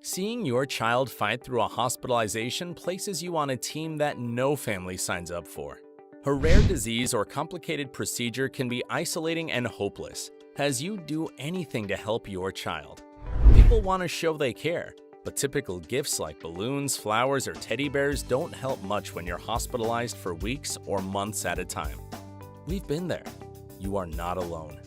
Seeing your child fight through a hospitalization places you on a team that no family signs up for. A rare disease or complicated procedure can be isolating and hopeless, as you do anything to help your child. People want to show they care, but typical gifts like balloons, flowers, or teddy bears don't help much when you're hospitalized for weeks or months at a time. We've been there. You are not alone.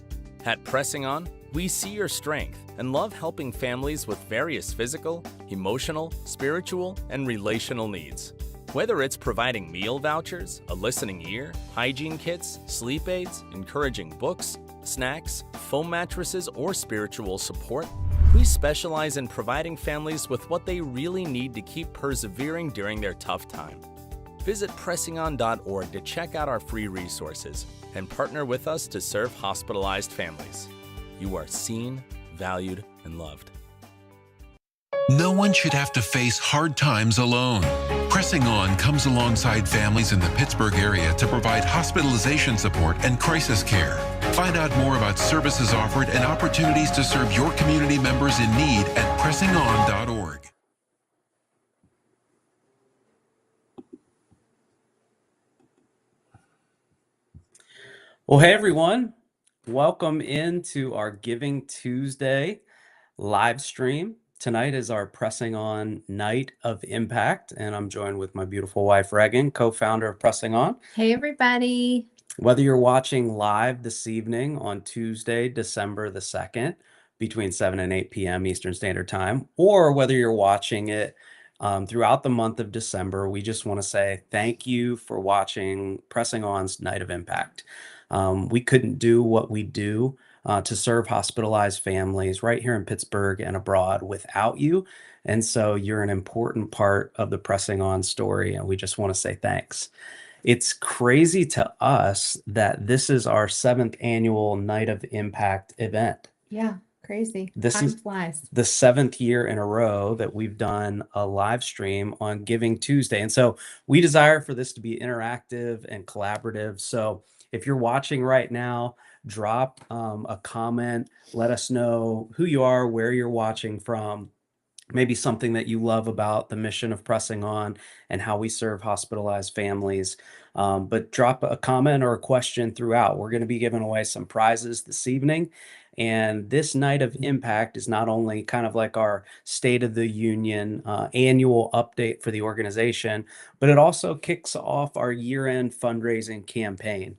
At Pressing On, we see your strength and love helping families with various physical, emotional, spiritual, and relational needs. Whether it's providing meal vouchers, a listening ear, hygiene kits, sleep aids, encouraging books, snacks, foam mattresses, or spiritual support, we specialize in providing families with what they really need to keep persevering during their tough time. Visit pressingon.org to check out our free resources and partner with us to serve hospitalized families. You are seen, valued, and loved. No one should have to face hard times alone. Pressing On comes alongside families in the Pittsburgh area to provide hospitalization support and crisis care. Find out more about services offered and opportunities to serve your community members in need at pressingon.org. Well, hey everyone, welcome into our Giving Tuesday live stream. Tonight is our Pressing On Night of Impact, and I'm joined with my beautiful wife, Regan, co-founder of Pressing On. Hey everybody. Whether you're watching live this evening on Tuesday, December the 2nd, between 7 and 8 p.m. Eastern Standard Time, or whether you're watching it throughout the month of December, we just want to say thank you for watching Pressing On's Night of Impact. We couldn't do what we do to serve hospitalized families right here in Pittsburgh and abroad without you. And so you're an important part of the Pressing On story, and we just want to say thanks. It's crazy to us that this is our 7th annual Night of Impact event. Yeah, crazy. This Time is flies. the 7th year in a row that we've done a live stream on Giving Tuesday. And so we desire for this to be interactive and collaborative. So if you're watching right now, drop a comment, let us know who you are, where you're watching from, maybe something that you love about the mission of Pressing On and how we serve hospitalized families. But drop a comment or a question throughout. We're going to be giving away some prizes this evening. And this Night of Impact is not only kind of like our State of the Union annual update for the organization, but it also kicks off our year-end fundraising campaign.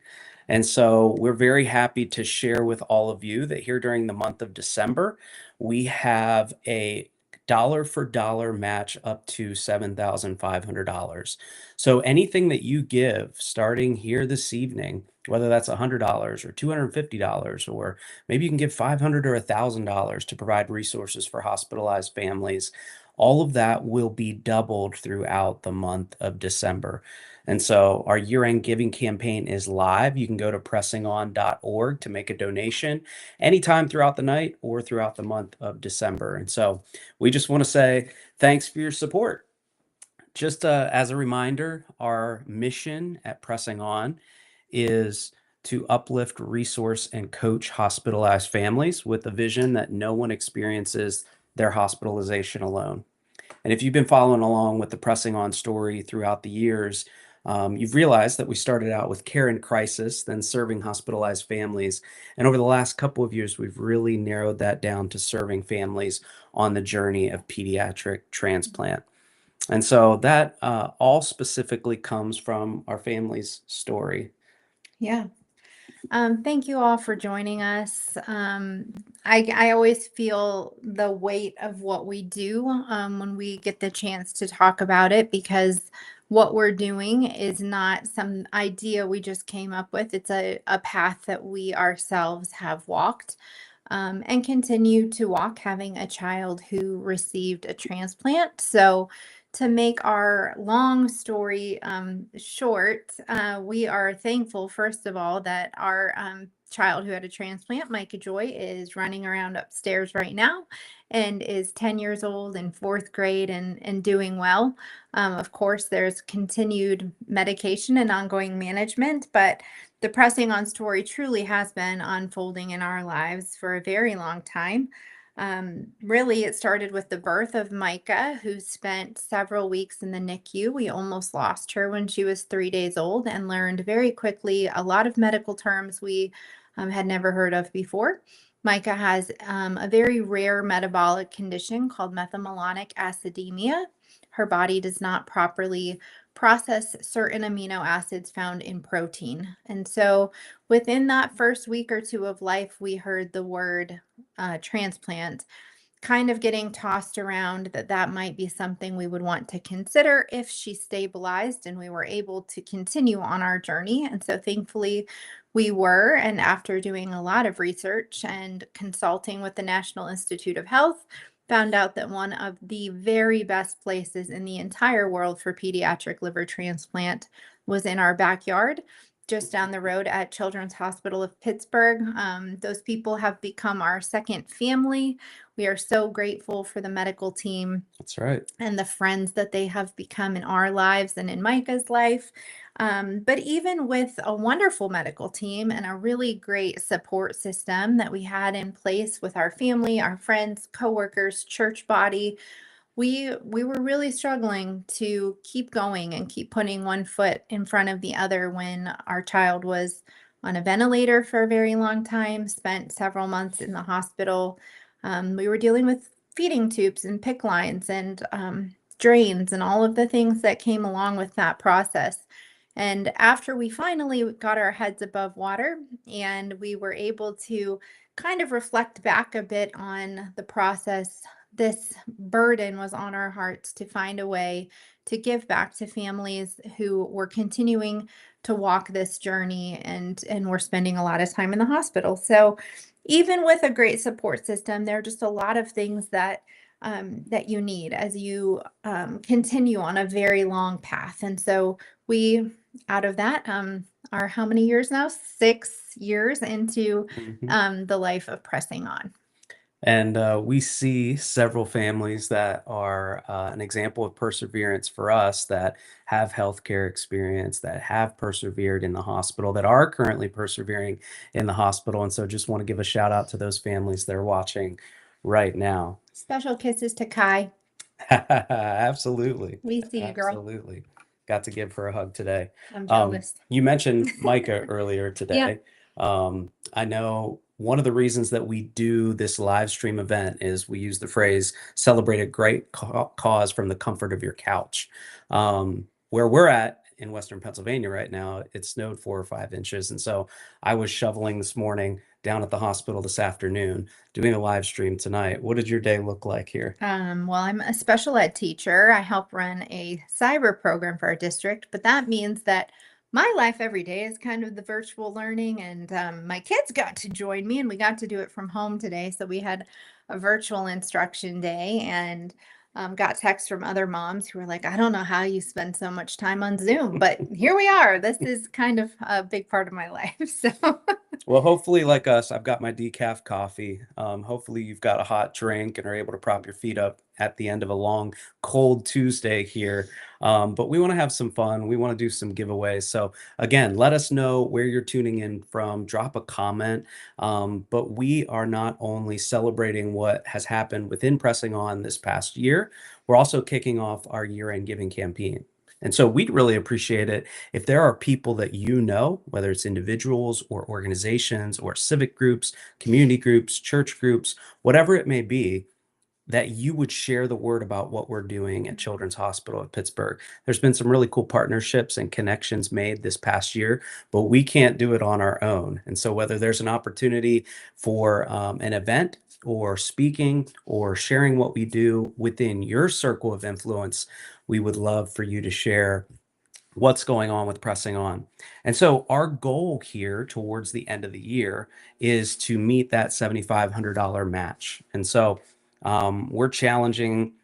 And so we're very happy to share with all of you that here during the month of December, we have a dollar for dollar match up to $7,500. So anything that you give starting here this evening, whether that's $100 or $250, or maybe you can give $500 or $1,000 to provide resources for hospitalized families, all of that will be doubled throughout the month of December. And so our year-end giving campaign is live. You can go to pressingon.org to make a donation anytime throughout the night or throughout the month of December. And so we just want to say thanks for your support. Just as a reminder, our mission at Pressing On is to uplift, resource, and coach hospitalized families with the vision that no one experiences their hospitalization alone. And if you've been following along with the Pressing On story throughout the years, you've realized that we started out with care in crisis, then serving hospitalized families. And over the last couple of years, we've really narrowed that down to serving families on the journey of pediatric transplant. And so that all specifically comes from our family's story. Yeah. Thank you all for joining us. I always feel the weight of what we do when we get the chance to talk about it, because what we're doing is not some idea we just came up with. It's a path that we ourselves have walked and continue to walk, having a child who received a transplant. So to make our long story short, we are thankful, first of all, that our child who had a transplant, Micah Joy, is running around upstairs right now and is 10 years old in 4th grade and doing well. Of course, there's continued medication and ongoing management, but the Pressing On story truly has been unfolding in our lives for a very long time. Really, it started with the birth of Micah, who spent several weeks in the NICU. We almost lost her when she was 3 days old and learned very quickly a lot of medical terms we had never heard of before. Micah has a very rare metabolic condition called methylmalonic acidemia. Her body does not properly process certain amino acids found in protein. And so within that first week or two of life, we heard the word transplant kind of getting tossed around, that might be something we would want to consider if she stabilized and we were able to continue on our journey. And so thankfully we were. And after doing a lot of research and consulting with the National Institute of Health, found out that one of the very best places in the entire world for pediatric liver transplant was in our backyard, just down the road at Children's Hospital of Pittsburgh. Those people have become our second family. We are so grateful for the medical team. That's right. And the friends that they have become in our lives and in Micah's life. But even with a wonderful medical team and a really great support system that we had in place with our family, our friends, coworkers, church body, we were really struggling to keep going and keep putting one foot in front of the other when our child was on a ventilator for a very long time, spent several months in the hospital. We were dealing with feeding tubes and PICC lines and drains and all of the things that came along with that process. And after we finally got our heads above water and we were able to kind of reflect back a bit on the process, this burden was on our hearts to find a way to give back to families who were continuing to walk this journey and were spending a lot of time in the hospital. So even with a great support system, there are just a lot of things that that you need as you continue on a very long path. And so we, out of that, are how many years now? 6 years into the life of pressing on. And we see several families that are an example of perseverance for us, that have healthcare experience, that have persevered in the hospital, that are currently persevering in the hospital. And so just want to give a shout out to those families that are watching right now. Special kisses to Kai. Absolutely. We see you, girl. Absolutely. Got to give her a hug today. I'm jealous. You mentioned Micah earlier today. I know one of the reasons that we do this live stream event is we use the phrase celebrate a great cause from the comfort of your couch. Where we're at in Western Pennsylvania right now, it snowed 4 or 5 inches. And so I was shoveling this morning, down at the hospital this afternoon, doing a live stream tonight. What did your day look like here? Well, I'm a special ed teacher. I help run a cyber program for our district, but that means that my life every day is kind of the virtual learning, and my kids got to join me, and we got to do it from home today. So we had a virtual instruction day, and got texts from other moms who were like, I don't know how you spend so much time on Zoom, but here we are. This is kind of a big part of my life. So well, hopefully, like us, I've got my decaf coffee. Hopefully you've got a hot drink and are able to prop your feet up at the end of a long, cold Tuesday here. But we want to have some fun. We want to do some giveaways. So again, let us know where you're tuning in from. Drop a comment. But we are not only celebrating what has happened within Pressing On this past year, we're also kicking off our year-end giving campaign. And so we'd really appreciate it if there are people that you know, whether it's individuals or organizations or civic groups, community groups, church groups, whatever it may be, that you would share the word about what we're doing at Children's Hospital of Pittsburgh. There's been some really cool partnerships and connections made this past year, but we can't do it on our own. And so whether there's an opportunity for an event or speaking or sharing what we do within your circle of influence, we would love for you to share what's going on with Pressing On. And so our goal here towards the end of the year is to meet that $7,500 match. And so we're challenging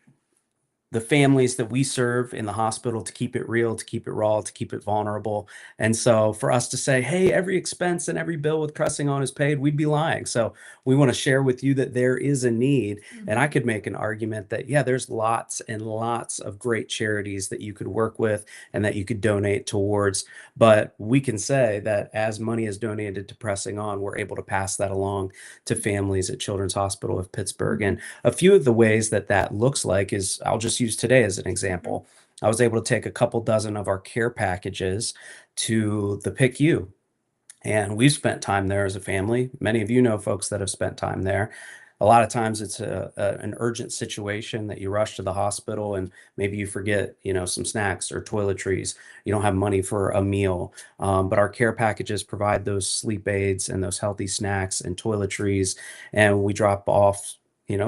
the families that we serve in the hospital to keep it real, to keep it raw, to keep it vulnerable. And so for us to say, hey, every expense and every bill with Pressing On is paid, we'd be lying. So we want to share with you that there is a need. And I could make an argument that, yeah, there's lots and lots of great charities that you could work with and that you could donate towards. But we can say that as money is donated to Pressing On, we're able to pass that along to families at Children's Hospital of Pittsburgh. And a few of the ways that that looks like is, I'll just use today as an example. I was able to take a couple dozen of our care packages to the PICU, and we've spent time there as a family. Many of you know folks that have spent time there. A lot of times it's an urgent situation that you rush to the hospital and maybe you forget, some snacks or toiletries. You don't have money for a meal. But our care packages provide those sleep aids and those healthy snacks and toiletries. And we drop off,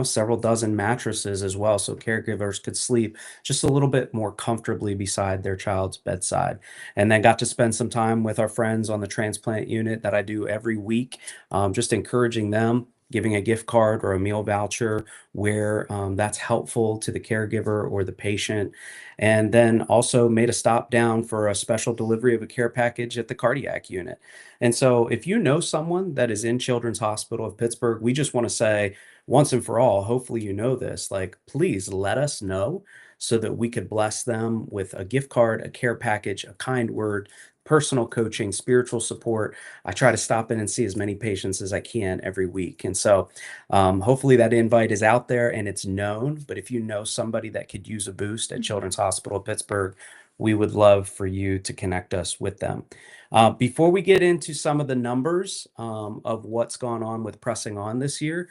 several dozen mattresses as well, so caregivers could sleep just a little bit more comfortably beside their child's bedside. And then got to spend some time with our friends on the transplant unit that I do every week, just encouraging them, giving a gift card or a meal voucher where that's helpful to the caregiver or the patient. And then also made a stop down for a special delivery of a care package at the cardiac unit. And so if you know someone that is in Children's Hospital of Pittsburgh, we just want to say once and for all, hopefully you know this, like, please let us know so that we could bless them with a gift card, a care package, a kind word, personal coaching, spiritual support. I try to stop in and see as many patients as I can every week. And so hopefully that invite is out there and it's known. But if you know somebody that could use a boost at Children's Hospital of Pittsburgh, we would love for you to connect us with them. Before we get into some of the numbers of what's gone on with Pressing On this year,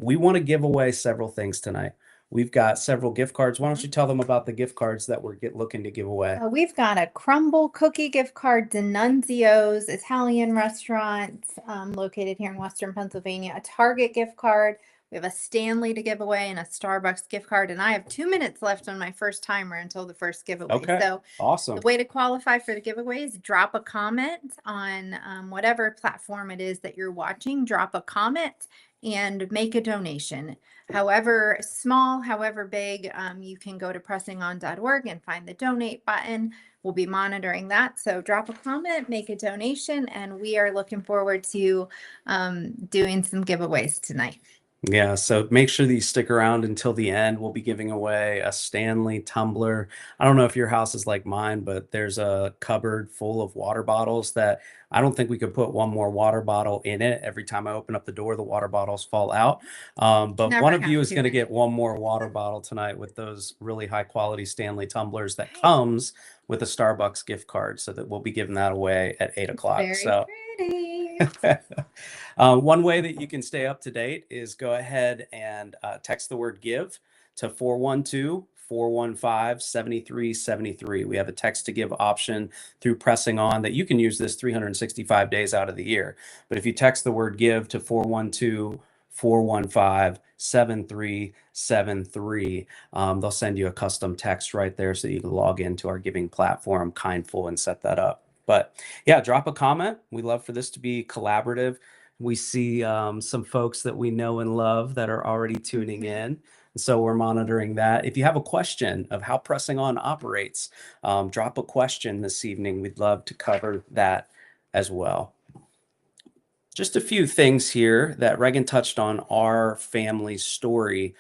we want to give away several things tonight. We've got several gift cards. Why don't you tell them about the gift cards that we're looking to give away? We've got a Crumble cookie gift card to Nunzio's Italian restaurant located here in Western Pennsylvania, a Target gift card. We have a Stanley to give away and a Starbucks gift card. And I have 2 minutes left on my first timer until the first giveaway. Okay, So awesome. the way to qualify for the giveaway is drop a comment on whatever platform it is that you're watching. Drop a comment and make a donation. However small, however big, you can go to pressingon.org and find the donate button. We'll be monitoring that. So drop a comment, make a donation, and we are looking forward to doing some giveaways tonight. Yeah, so make sure that you stick around until the end. We'll be giving away a Stanley tumbler. I don't know if your house is like mine, but there's a cupboard full of water bottles that I don't think we could put one more water bottle in it. Every time I open up the door, the water bottles fall out. But Never one of have you is too going to many. get one more water bottle tonight with those really high quality Stanley tumblers that comes with a Starbucks gift card. So that we'll be giving that away at 8 o'clock. Very So pretty. one way that you can stay up to date is go ahead and text the word give to 412-415-7373. We have a text to give option through Pressing On that you can use this 365 days out of the year. But if you text the word give to 412-415-7373, they'll send you a custom text right there so you can log into our giving platform, Kindful, and set that up. But yeah, drop a comment. We love for this to be collaborative. We see some folks that we know and love that are already tuning in. So we're monitoring that. If you have a question of how Pressing On operates, drop a question this evening. We'd love to cover that as well. Just a few things here that Regan touched on our family story.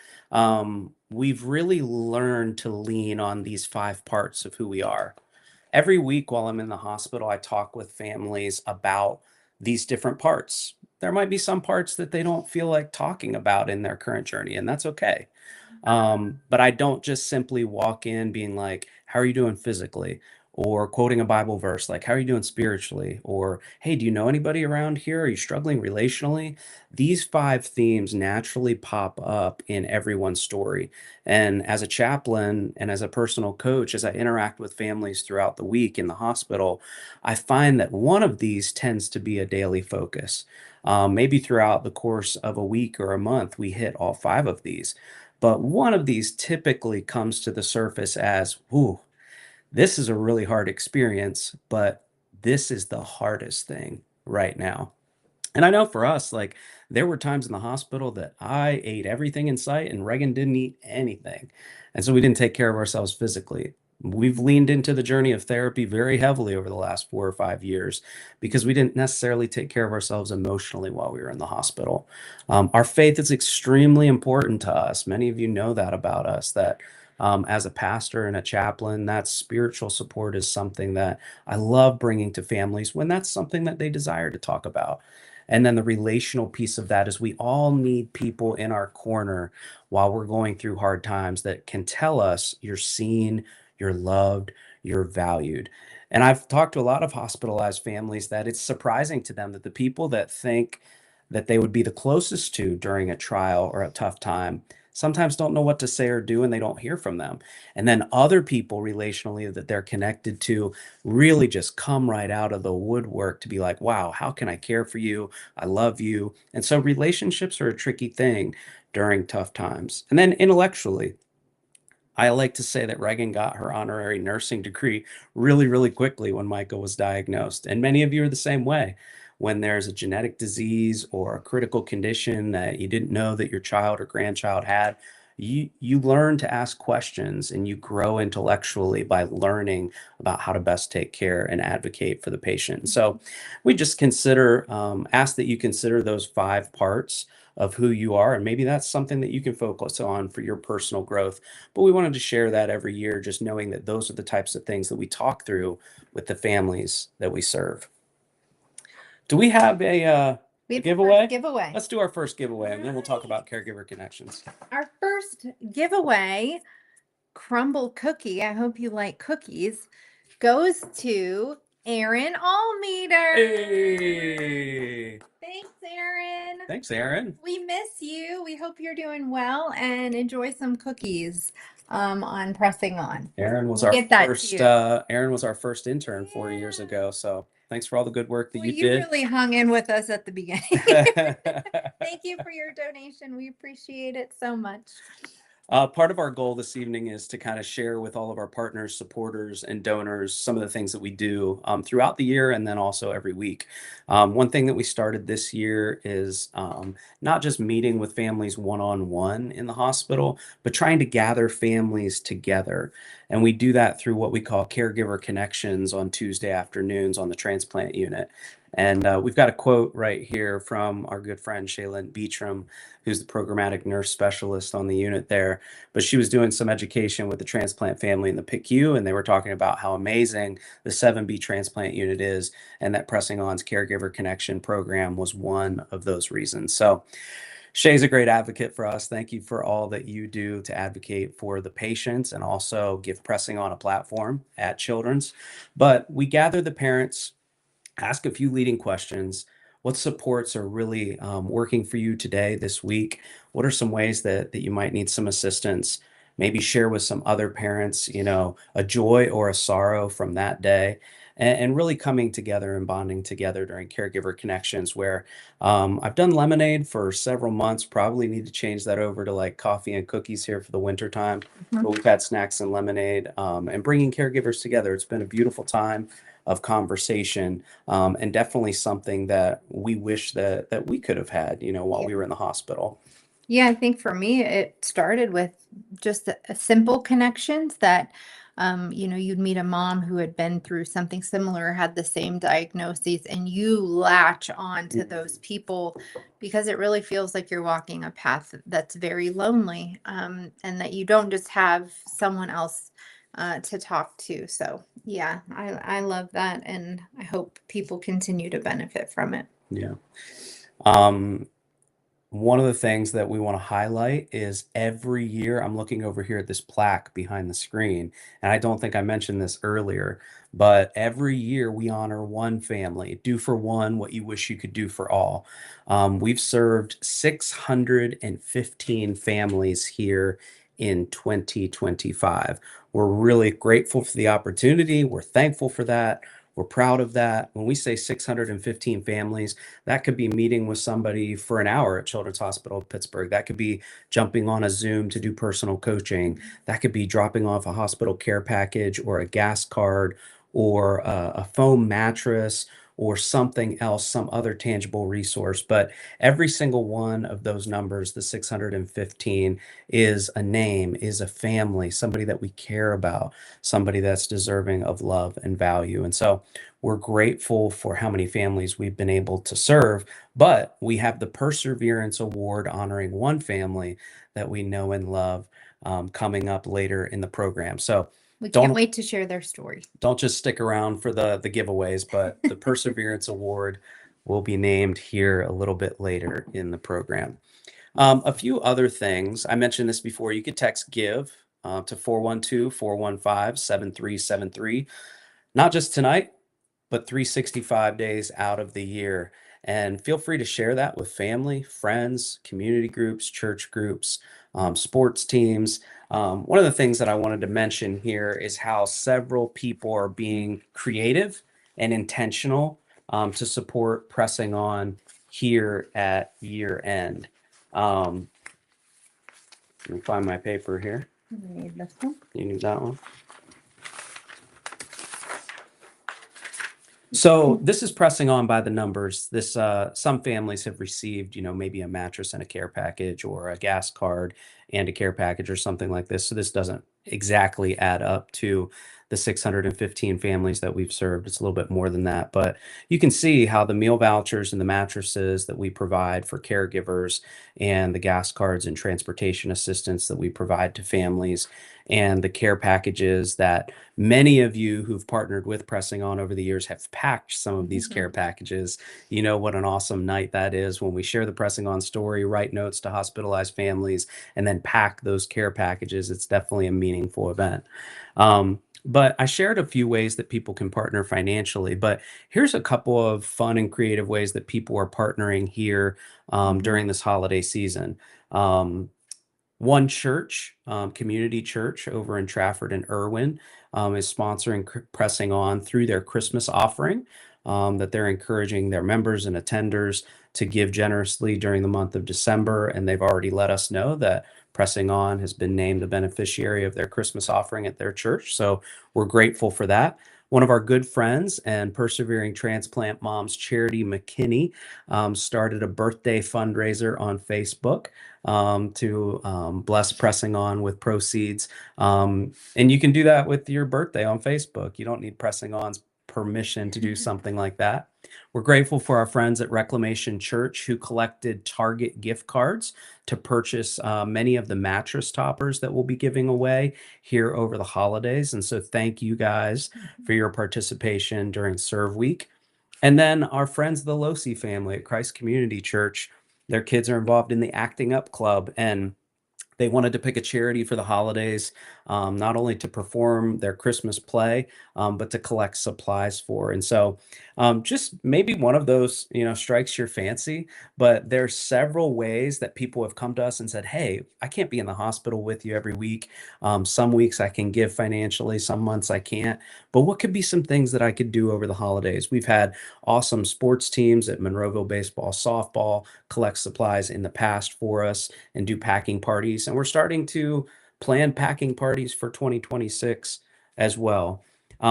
We've really learned to lean on these 5 parts of who we are. Every week while I'm in the hospital, I talk with families about these different parts. There might be some parts that they don't feel like talking about in their current journey, and that's okay. But I don't just simply walk in being like, how are you doing physically? Or quoting a Bible verse, like, how are you doing spiritually? Or, hey, do you know anybody around here? Are you struggling relationally? These 5 themes naturally pop up in everyone's story. And as a chaplain and as a personal coach, as I interact with families throughout the week in the hospital, I find that one of these tends to be a daily focus. Maybe throughout the course of a week or a month, we hit all 5 of these. But one of these typically comes to the surface as, ooh, this is a really hard experience, but this is the hardest thing right now. And I know for us, like, there were times in the hospital that I ate everything in sight and Reagan didn't eat anything. And so we didn't take care of ourselves physically. We've leaned into the journey of therapy very heavily over the last 4 or 5 years because we didn't necessarily take care of ourselves emotionally while we were in the hospital. Our faith is extremely important to us. Many of you know that about us, that as a pastor and a chaplain, that spiritual support is something that I love bringing to families when that's something that they desire to talk about. And then the relational piece of that is we all need people in our corner while we're going through hard times that can tell us you're seen, you're loved, you're valued. And I've talked to a lot of hospitalized families that it's surprising to them that the people that think that they would be the closest to during a trial or a tough time sometimes don't know what to say or do and they don't hear from them. And then other people relationally that they're connected to really just come right out of the woodwork to be like, wow, how can I care for you? I love you. And so relationships are a tricky thing during tough times. And then intellectually, I like to say that Reagan got her honorary nursing degree really, really quickly when Michael was diagnosed. And many of you are the same way. When there's a genetic disease or a critical condition that you didn't know that your child or grandchild had, you learn to ask questions and you grow intellectually by learning about how to best take care and advocate for the patient. So we just ask that you consider those 5 parts of who you are, and maybe that's something that you can focus on for your personal growth. But we wanted to share that every year, just knowing that those are the types of things that we talk through with the families that we serve. Do we have a We have giveaway? first giveaway. Let's do our first giveaway, and then we'll talk about caregiver connections. Our first giveaway, crumble cookie, I hope you like cookies, goes to Aaron Allmeter. Hey! Thanks, Aaron. Thanks, Aaron. We miss you. We hope you're doing well and enjoy some cookies on Pressing On. Aaron was We'll our get that to first. you. Aaron was our first intern 4 years ago. So thanks for all the good work that Well, you you did. really hung in with us at the beginning. Thank you for your donation. We appreciate it so much. Part of our goal this evening is to kind of share with all of our partners, supporters, and donors some of the things that we do throughout the year and then also every week. One thing that we started this year is not just meeting with families one-on-one in the hospital, but trying to gather families together. And we do that through what we call caregiver connections on Tuesday afternoons on the transplant unit. And we've got a quote right here from our good friend Shaylin Beecham, who's the programmatic nurse specialist on the unit there. But she was doing some education with the transplant family in the PICU, and they were talking about how amazing the 7B transplant unit is, and that Pressing On's Caregiver Connection program was one of those reasons. So Shay's a great advocate for us. Thank you for all that you do to advocate for the patients and also give Pressing On a platform at Children's. But we gather the parents, ask a few leading questions. What supports are really working for you today, this week? What are some ways that you might need some assistance? Maybe share with some other parents, a joy or a sorrow from that day. And really coming together and bonding together during caregiver connections where I've done lemonade for several months, probably need to change that over to like coffee and cookies here for the winter time. But we've had snacks and lemonade and bringing caregivers together. It's been a beautiful time of conversation and definitely something that we wish that we could have had, while we were in the hospital. Yeah, I think for me, it started with just a simple connections that, you'd meet a mom who had been through something similar, had the same diagnoses, and you latch on to those people because it really feels like you're walking a path that's very lonely, and that you don't just have someone else to talk to. So yeah, I love that, and I hope people continue to benefit from it. Yeah. One of the things that we want to highlight is every year, I'm looking over here at this plaque behind the screen, and I don't think I mentioned this earlier, but every year we honor one family. Do for one what you wish you could do for all. We've served 615 families here in 2025. We're really grateful for the opportunity. We're thankful for that. We're proud of that. When we say 615 families, that could be meeting with somebody for an hour at Children's Hospital of Pittsburgh. That could be jumping on a Zoom to do personal coaching. That could be dropping off a hospital care package or a gas card or a foam mattress or something else, some other tangible resource. But every single one of those numbers, the 615, is a name, is a family, somebody that we care about, somebody that's deserving of love and value. And so we're grateful for how many families we've been able to serve, but we have the Perseverance Award honoring one family that we know and love coming up later in the program. So We can't don't wait to share their story. don't just stick around for the giveaways, but the Perseverance Award will be named here a little bit later in the program. A few other things. I mentioned this before. You could text GIVE to 412-415-7373. Not just tonight, but 365 days out of the year. And feel free to share that with family, friends, community groups, church groups, sports teams. One of the things that I wanted to mention here is how several people are being creative and intentional to support Pressing On here at year end. Let me find my paper here. You need this one? You need that one? So this is pressing on by the numbers. This some families have received, maybe a mattress and a care package, or a gas card and a care package, or something like this. So this doesn't exactly add up to the 615 families that we've served. It's a little bit more than that, but you can see how the meal vouchers and the mattresses that we provide for caregivers, and the gas cards and transportation assistance that we provide to families, and the care packages that many of you who've partnered with Pressing On over the years have packed some of these care packages. You know what an awesome night that is when we share the Pressing On story, write notes to hospitalized families, and then pack those care packages. It's definitely a meaningful event. But I shared a few ways that people can partner financially, but here's a couple of fun and creative ways that people are partnering here during this holiday season. One church, community church over in Trafford and Irwin, is sponsoring Pressing On through their Christmas offering that they're encouraging their members and attenders to give generously during the month of December. And they've already let us know that Pressing On has been named the beneficiary of their Christmas offering at their church. So we're grateful for that. One of our good friends and Persevering Transplant Moms Charity McKinney started a birthday fundraiser on Facebook to bless Pressing On with proceeds. And you can do that with your birthday on Facebook. You don't need Pressing On's permission to do something like that. We're grateful for our friends at Reclamation Church who collected Target gift cards to purchase many of the mattress toppers that we'll be giving away here over the holidays. And so thank you guys for your participation during Serve Week. And then our friends, the Losi family at Christ Community Church, their kids are involved in the Acting Up Club, and they wanted to pick a charity for the holidays, not only to perform their Christmas play, but to collect supplies for. And so just maybe one of those, strikes your fancy, but there's several ways that people have come to us and said, hey, I can't be in the hospital with you every week. Some weeks I can give financially, some months I can't. But what could be some things that I could do over the holidays? We've had awesome sports teams at Monroeville Baseball, Softball collect supplies in the past for us and do packing parties. And we're starting to plan packing parties for 2026 as well.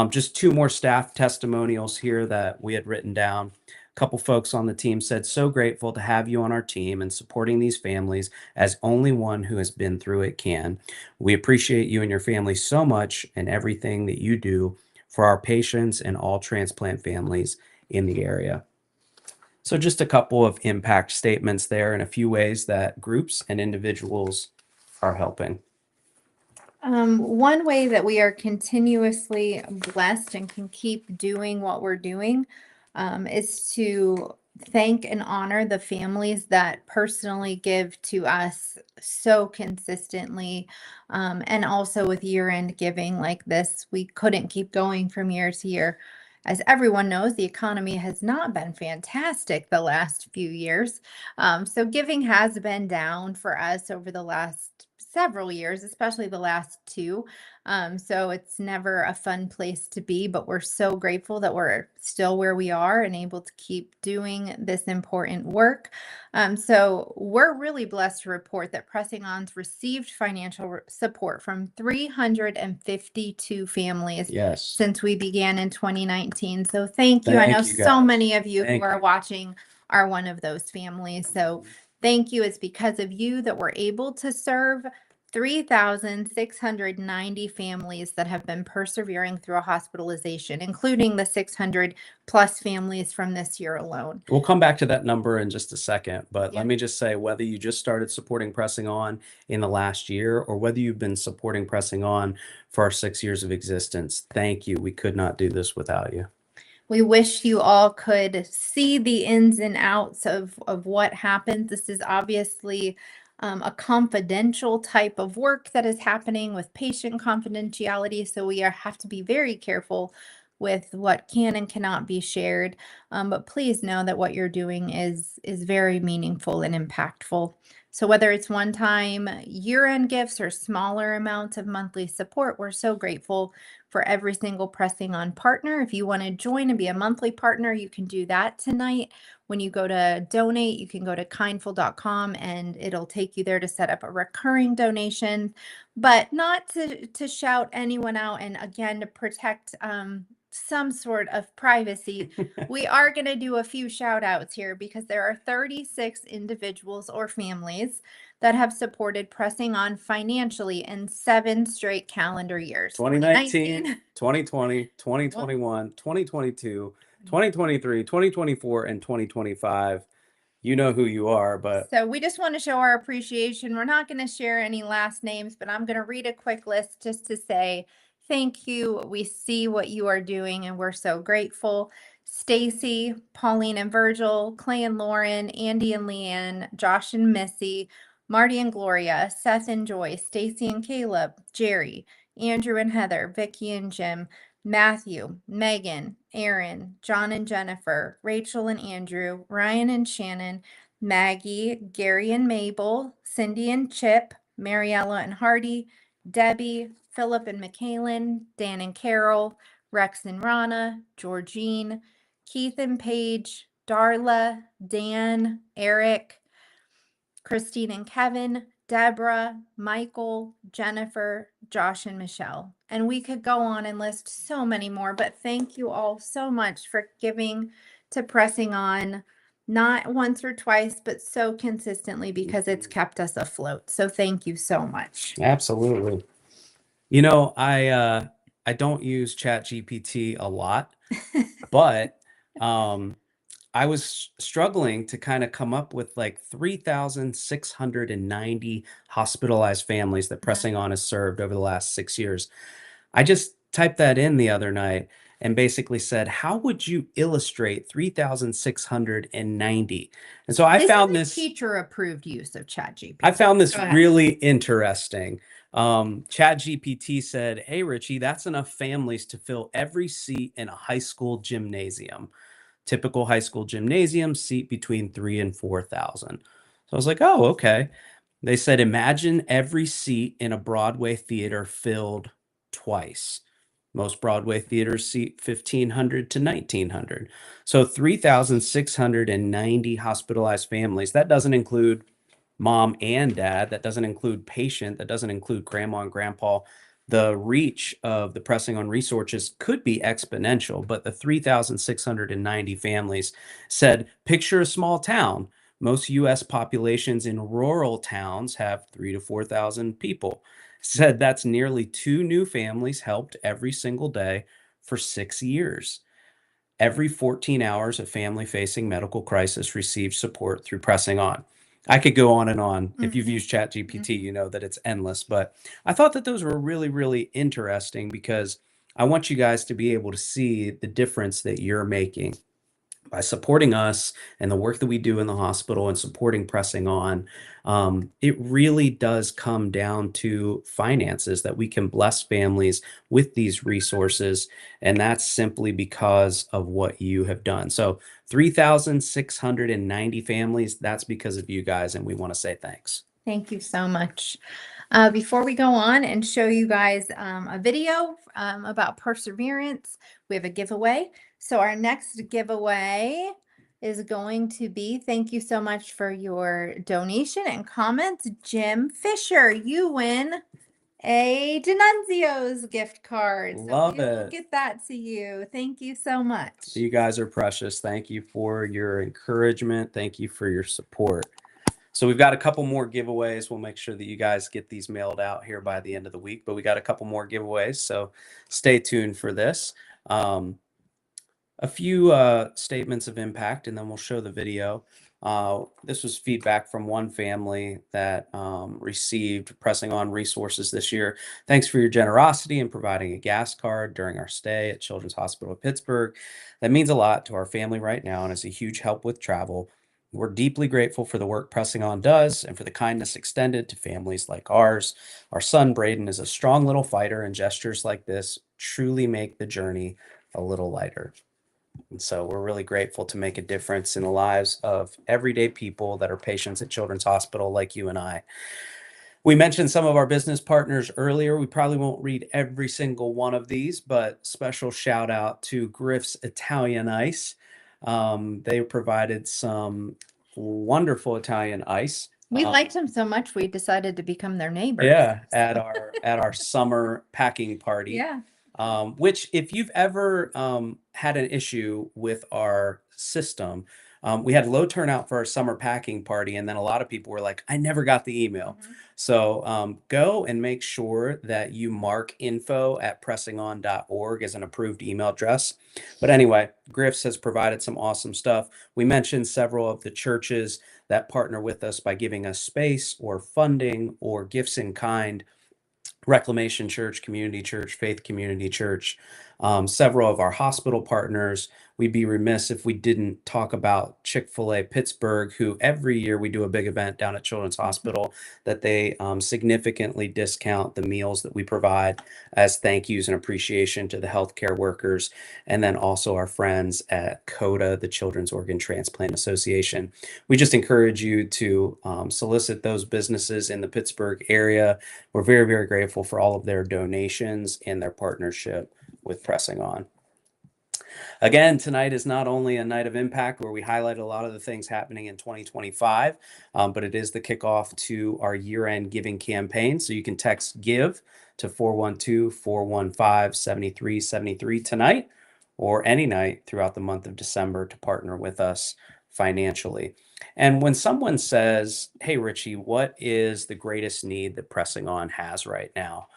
Just two more staff testimonials here that we had written down. A couple folks on the team said, so grateful to have you on our team and supporting these families as only one who has been through it can. We appreciate you and your family so much and everything that you do for our patients and all transplant families in the area. So just a couple of impact statements there and a few ways that groups and individuals are helping. One way that we are continuously blessed and can keep doing what we're doing is to thank and honor the families that personally give to us so consistently. And also with year-end giving like this, we couldn't keep going from year to year. As everyone knows, the economy has not been fantastic the last few years. So giving has been down for us over the last several years, especially the last two. So it's never a fun place to be, but we're so grateful that we're still where we are and able to keep doing this important work. So we're really blessed to report that Pressing On's received financial support from 352 families Yes. since we began in 2019. So thank you. I know Thank you, so guys. many of you Thank who are you. watching are one of those families. So thank you. It's because of you that we're able to serve 3,690 families that have been persevering through a hospitalization, including the 600 plus families from this year alone. We'll come back to that number in just a second, but Yeah. let me just say, whether you just started supporting Pressing On in the last year or whether you've been supporting Pressing On for our 6 years of existence, thank you. We could not do this without you. We wish you all could see the ins and outs of what happens. This is obviously a confidential type of work that is happening with patient confidentiality. So we have to be very careful with what can and cannot be shared. But please know that what you're doing is very meaningful and impactful. So whether it's one-time year-end gifts or smaller amounts of monthly support, we're so grateful for every single Pressing On partner. If you want to join and be a monthly partner, you can do that tonight. When you go to donate, you can go to kindful.com and it'll take you there to set up a recurring donation, but not to shout anyone out. And again, to protect some sort of privacy, we are going to do a few shout outs here because there are 36 individuals or families that have supported Pressing On financially in 7 straight calendar years. 2019, 2020, 2021, 2022, 2023, 2024, and 2025. You know who you are, but So we just want to show our appreciation. We're not going to share any last names, but I'm going to read a quick list just to say thank you. We see what you are doing and we're so grateful. Stacy, Pauline and Virgil, Clay and Lauren, Andy and Leanne, Josh and Missy, Marty and Gloria, Seth and Joy, Stacy and Caleb, Jerry, Andrew and Heather, Vicky and Jim, Matthew, Megan, Aaron, John and Jennifer, Rachel and Andrew, Ryan and Shannon, Maggie, Gary and Mabel, Cindy and Chip, Mariella and Hardy, Debbie, Philip and Michaelin, Dan and Carol, Rex and Rana, Georgine, Keith and Paige, Darla, Dan, Eric, Christine and Kevin, Deborah, Michael, Jennifer, Josh, and Michelle. And we could go on and list so many more, but thank you all so much for giving to Pressing On, not once or twice, but so consistently because it's kept us afloat. So thank you so much. absolutely. You know, I don't use ChatGPT a lot, but I was struggling to kind of come up with like 3,690 hospitalized families that Pressing On has served over the last 6 years. I just typed that in the other night and basically said, how would you illustrate 3,690? And so I found this teacher approved use of ChatGPT. I found this really interesting. ChatGPT said, hey, Richie, that's enough families to fill every seat in a high school gymnasium. Typical high school gymnasium seat between 3,000 and 4,000. So I was like, oh, okay. They said, imagine every seat in a Broadway theater filled twice. Most Broadway theaters seat 1,500 to 1,900. So 3,690 hospitalized families. That doesn't include mom and dad. That doesn't include patient. That doesn't include grandma and grandpa. The reach of the Pressing On resources could be exponential, but the 3,690 families said, picture a small town. Most U.S. populations in rural towns have 3,000 to 4,000 people. Said that's nearly 2 new families helped every single day for 6 years. Every 14 hours, a family facing medical crisis received support through Pressing On. I could go on and on. If you've used ChatGPT, you know that it's endless. But I thought that those were really, really interesting because I want you guys to be able to see the difference that you're making by supporting us and the work that we do in the hospital and supporting Pressing On. It really does come down to finances, that we can bless families with these resources. And that's simply because of what you have done. So 3,690 families, that's because of you guys. And we want to say thanks. Thank you so much. Before we go on and show you guys a video about perseverance, we have a giveaway. So our next giveaway is going to be, thank you so much for your donation and comments, Jim Fisher. You win a Denunzio's gift card. Love So we will it. get that to you. Thank you so much. You guys are precious. Thank you for your encouragement. Thank you for your support. So we've got a couple more giveaways. We'll make sure that you guys get these mailed out here by the end of the week, but we got a couple more giveaways. So stay tuned for this. A few statements of impact, and then we'll show the video. This was feedback from one family that received Pressing On resources this year. Thanks for your generosity in providing a gas card during our stay at Children's Hospital of Pittsburgh. That means a lot to our family right now and is a huge help with travel. We're deeply grateful for the work Pressing On does and for the kindness extended to families like ours. Our son, Braden, is a strong little fighter, and gestures like this truly make the journey a little lighter. And so we're really grateful to make a difference in the lives of everyday people that are patients at Children's Hospital like you and I. We mentioned some of our business partners earlier. We probably won't read every single one of these, but special shout out to Griff's Italian Ice. They provided some wonderful Italian ice. We liked them so much, we decided to become their neighbors. Yeah, at our summer packing party. Yeah. Which, if you've ever had an issue with our system, we had low turnout for our summer packing party, and then a lot of people were like, I never got the email. So go and make sure that you mark info@pressingon.org as an approved email address. But anyway, Griff's has provided some awesome stuff. We mentioned several of the churches that partner with us by giving us space or funding or gifts in kind. Reclamation Church, Community Church, Faith Community Church, several of our hospital partners. We'd be remiss if we didn't talk about Chick-fil-A Pittsburgh, who every year we do a big event down at Children's Hospital that they significantly discount the meals that we provide as thank yous and appreciation to the healthcare workers, and then also our friends at CODA, the Children's Organ Transplant Association. We just encourage you to solicit those businesses in the Pittsburgh area. We're very, very grateful for all of their donations and their partnership with Pressing On. Again, tonight is not only a night of impact where we highlight a lot of the things happening in 2025, but it is the kickoff to our year-end giving campaign. So you can text GIVE to 412-415-7373 tonight or any night throughout the month of December to partner with us financially. And when someone says, hey, Richie, what is the greatest need that Pressing On has right now?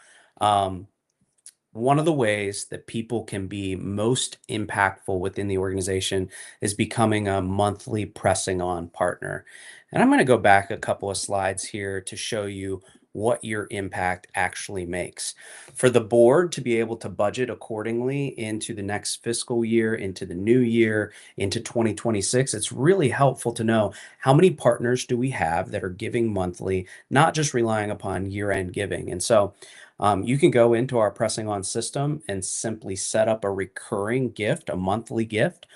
One of the ways that people can be most impactful within the organization is becoming a monthly Pressing On partner. And I'm going to go back a couple of slides here to show you what your impact actually makes. For the board to be able to budget accordingly into the next fiscal year, into the new year, into 2026, it's really helpful to know how many partners do we have that are giving monthly, not just relying upon year-end giving. And so you can go into our Pressing On system and simply set up a recurring gift, a monthly gift.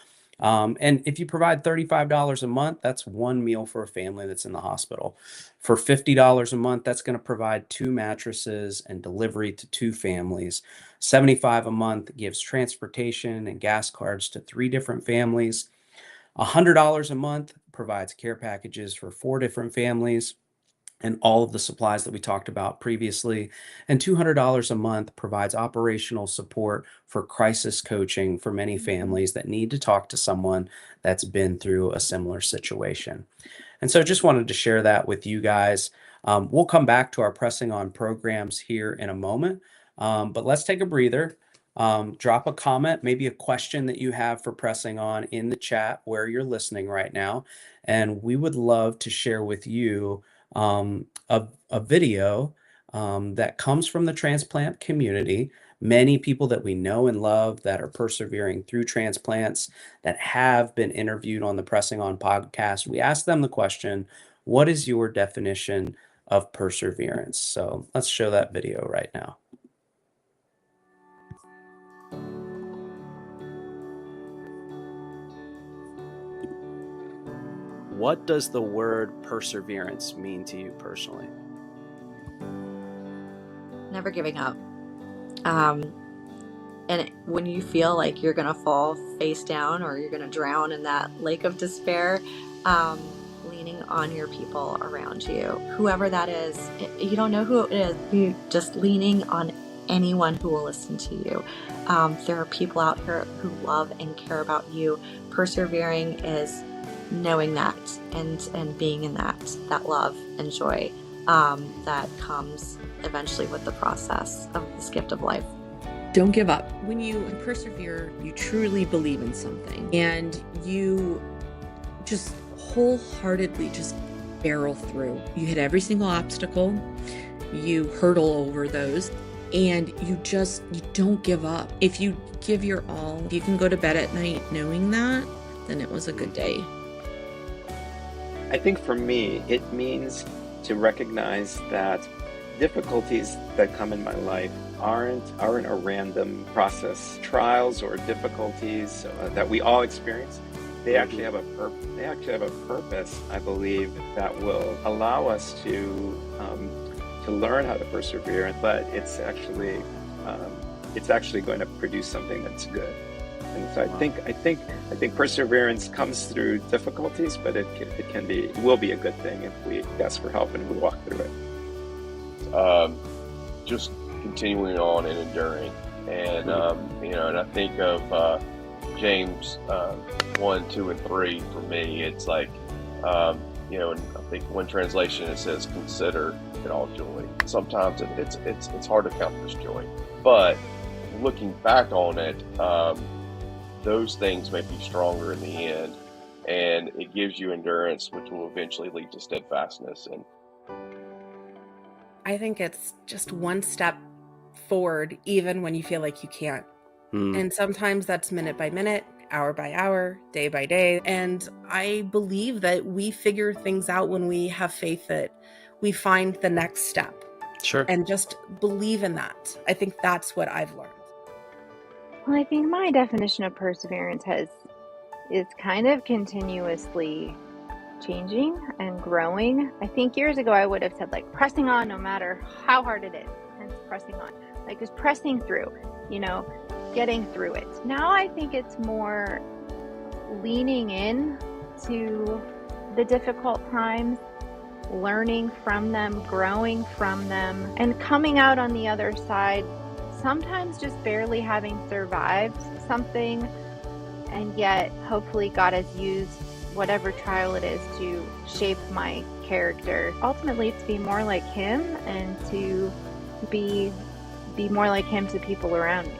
And if you provide $35 a month, that's one meal for a family that's in the hospital. For $50 a month, that's going to provide 2 mattresses and delivery to 2 families. $75 a month gives transportation and gas cards to 3 different families. $100 a month provides care packages for 4 different families and all of the supplies that we talked about previously. And $200 a month provides operational support for crisis coaching for many families that need to talk to someone that's been through a similar situation. And so just wanted to share that with you guys. We'll come back to our Pressing On programs here in a moment, but let's take a breather. Drop a comment, maybe a question that you have for Pressing On in the chat where you're listening right now. And we would love to share with you a video that comes from the transplant community. Many people that we know and love that are persevering through transplants that have been interviewed on the Pressing On podcast. We asked them the question, what is your definition of perseverance? So let's show that video right now. What does the word perseverance mean to you personally? never giving up. And when you feel like you're going to fall face down or you're going to drown in that lake of despair, leaning on your people around you, whoever that is, you don't know who it is, you just leaning on anyone who will listen to you. There are people out here who love and care about you. Persevering is knowing that and being in that love and joy that comes eventually with the process of this gift of life. Don't give up. When you persevere, you truly believe in something and you just wholeheartedly just barrel through. You hit every single obstacle, you hurdle over those, and you don't give up. If you give your all, if you can go to bed at night knowing that, then it was a good day. I think for me, it means to recognize that difficulties that come in my life aren't a random process. Trials or difficulties that we all experience, they actually have a purpose, I believe, that will allow us to learn how to persevere. But it's actually going to produce something that's good. And so I think perseverance comes through difficulties, but it will be a good thing if we ask for help and we walk through it. Just continuing on and enduring, and and I think of James 1, 2, and 3 for me. It's like and I think one translation it says consider it all joy. Sometimes it's hard to count this joy, but looking back on it, those things make you stronger in the end, and it gives you endurance, which will eventually lead to steadfastness. And I think it's just one step forward, even when you feel like you can't. And sometimes that's minute by minute, hour by hour, day by day. And I believe that we figure things out when we have faith that we find the next step. Sure. And just believe in that. I think that's what I've learned. Well, I think my definition of perseverance is kind of continuously changing and growing. I think years ago I would have said like pressing on no matter how hard it is, and pressing on, like just pressing through, getting through it. Now I think it's more leaning in to the difficult times, learning from them, growing from them, and coming out on the other side, sometimes just barely having survived something, and yet hopefully God has used whatever trial it is to shape my character, ultimately to be more like him and to be more like him to people around me.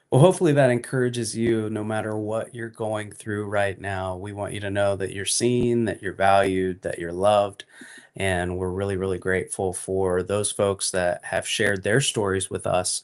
Well, hopefully that encourages you no matter what you're going through right now. We want you to know that you're seen, that you're valued, that you're loved. And we're really, really grateful for those folks that have shared their stories with us.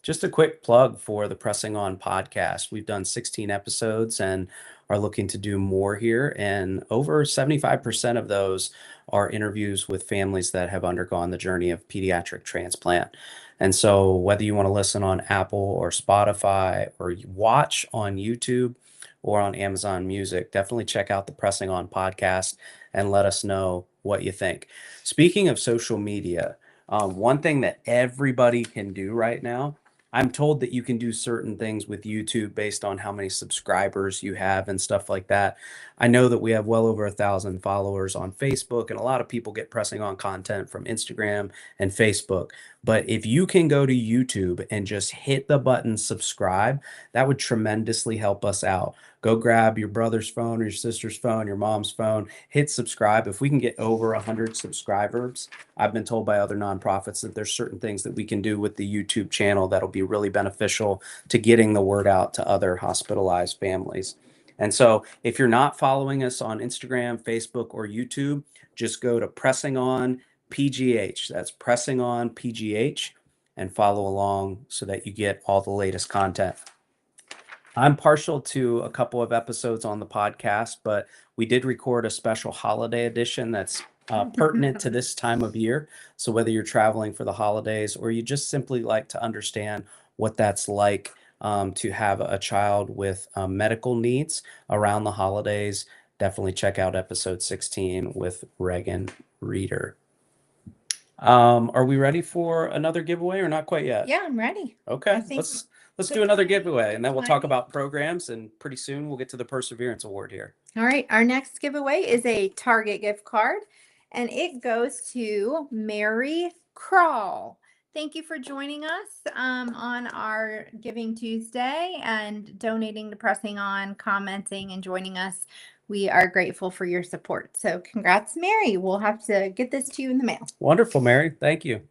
Just a quick plug for the Pressing On podcast. We've done 16 episodes and are looking to do more here. And over 75% of those are interviews with families that have undergone the journey of pediatric transplant. And so whether you want to listen on Apple or Spotify or you watch on YouTube or on Amazon Music, definitely check out the Pressing On podcast and let us know what you think. Speaking of social media, one thing that everybody can do right now, I'm told that you can do certain things with YouTube based on how many subscribers you have and stuff like that. I know that we have well over 1,000 followers on Facebook, and a lot of people get Pressing On content from Instagram and Facebook. But if you can go to YouTube and just hit the button subscribe, that would tremendously help us out. Go grab your brother's phone or your sister's phone, your mom's phone, hit subscribe. If we can get over 100 subscribers, I've been told by other nonprofits that there's certain things that we can do with the YouTube channel that'll be really beneficial to getting the word out to other hospitalized families. And so if you're not following us on Instagram, Facebook, or YouTube, just go to Pressing On PGH. That's Pressing On PGH, and follow along so that you get all the latest content. I'm partial to a couple of episodes on the podcast, but we did record a special holiday edition that's pertinent to this time of year. So whether you're traveling for the holidays or you just simply like to understand what that's like to have a child with medical needs around the holidays, definitely check out episode 16 with Regan Reeder. Are we ready for another giveaway or not quite yet? Yeah, I'm ready. Okay, I think let's the do another time giveaway, and then we'll is talk fine. about programs, and pretty soon we'll get to the Perseverance Award here. All right, our next giveaway is a Target gift card, and it goes to Mary Crawl. Thank you for joining us on our Giving Tuesday and donating to Pressing On, commenting, and joining us. We are grateful for your support. So congrats, Mary. We'll have to get this to you in the mail. Wonderful, Mary. Thank you.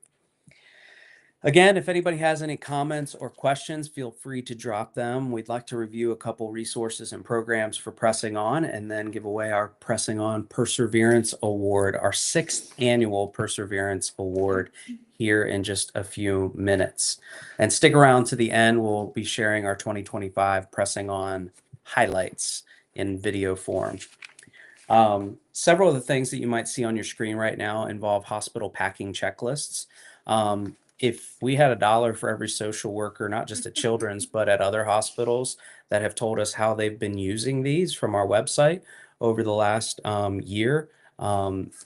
Again, if anybody has any comments or questions, feel free to drop them. We'd like to review a couple resources and programs for Pressing On and then give away our Pressing On Perseverance Award, our 6th annual Perseverance Award, here in just a few minutes. And stick around to the end. We'll be sharing our 2025 Pressing On highlights in video form. Several of the things that you might see on your screen right now involve hospital packing checklists. If we had $1 for every social worker, not just at Children's, but at other hospitals that have told us how they've been using these from our website over the last year,